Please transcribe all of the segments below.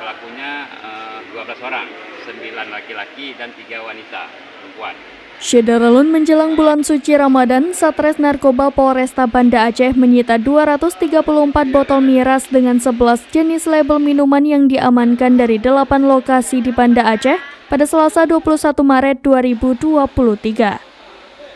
pelakunya 12 orang, 9 laki-laki dan 3 wanita perempuan. Syederalun menjelang bulan suci Ramadan, Satres Narkoba Polresta Banda Aceh menyita 234 botol miras dengan 11 jenis label minuman yang diamankan dari 8 lokasi di Banda Aceh pada Selasa 21 Maret 2023.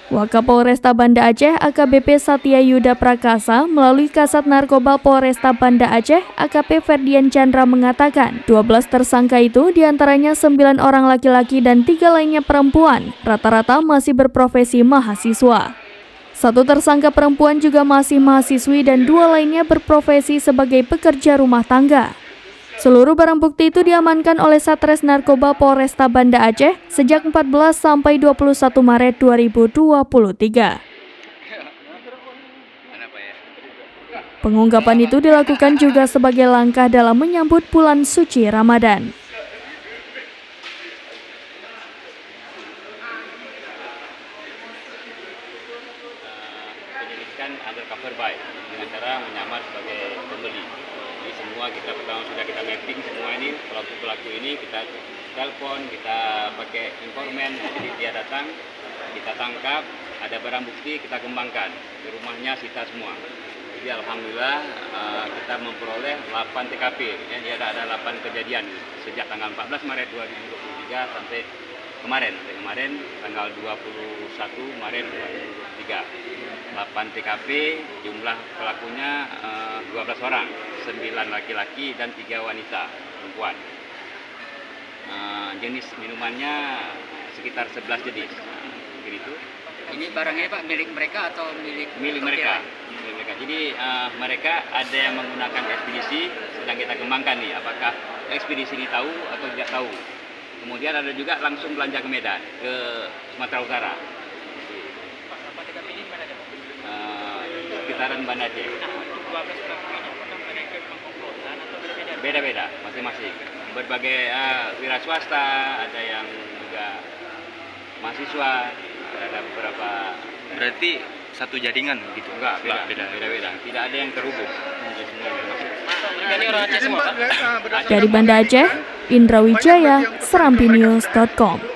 Wakapolresta Banda Aceh AKBP Satya Yuda Prakasa melalui Kasat Narkoba Polresta Banda Aceh AKP Ferdian Chandra mengatakan 12 tersangka itu diantaranya 9 orang laki-laki dan 3 lainnya perempuan, rata-rata masih berprofesi mahasiswa. 1 tersangka perempuan juga masih mahasiswi dan 2 lainnya berprofesi sebagai pekerja rumah tangga. Seluruh barang bukti itu diamankan oleh Satres Narkoba Polresta Banda Aceh sejak 14 sampai 21 Maret 2023. Pengungkapan itu dilakukan juga sebagai langkah dalam menyambut bulan suci Ramadan. Penyelidikan undercover buy dengan cara menyamar sebagai pembeli. Jadi semua kita pertama sudah kita mapping semua ini pelaku-pelaku ini kita telepon, kita pakai informan, jadi dia datang, kita tangkap, ada barang bukti kita kembangkan di rumahnya sita semua. Jadi alhamdulillah kita memperoleh 8 TKP, ya, dia ada 8 kejadian sejak tanggal 14 Maret 2023 sampai kemarin tanggal 21 Maret 2023. 8 TKP, jumlah pelakunya 12 orang, 9 laki-laki dan 3 wanita perempuan. Jenis minumannya sekitar 11 jenis. Begitu. Ini barangnya Pak milik mereka atau milik mereka? Jadi mereka ada yang menggunakan ekspedisi, sedang kita kembangkan nih apakah ekspedisi ini tahu atau tidak tahu. Kemudian ada juga langsung belanja ke Medan, ke Sumatera Utara. Sekitaran Banda Aceh. Beda-beda, masing-masing. Berbagai wira swasta, ada yang juga mahasiswa, ada beberapa. Berarti satu jaringan gitu? Enggak, beda-beda. Tidak ada yang terhubung. Ini orang Aceh semua, Pak? Dari Banda Aceh, Indra Wijaya, serampinews.com.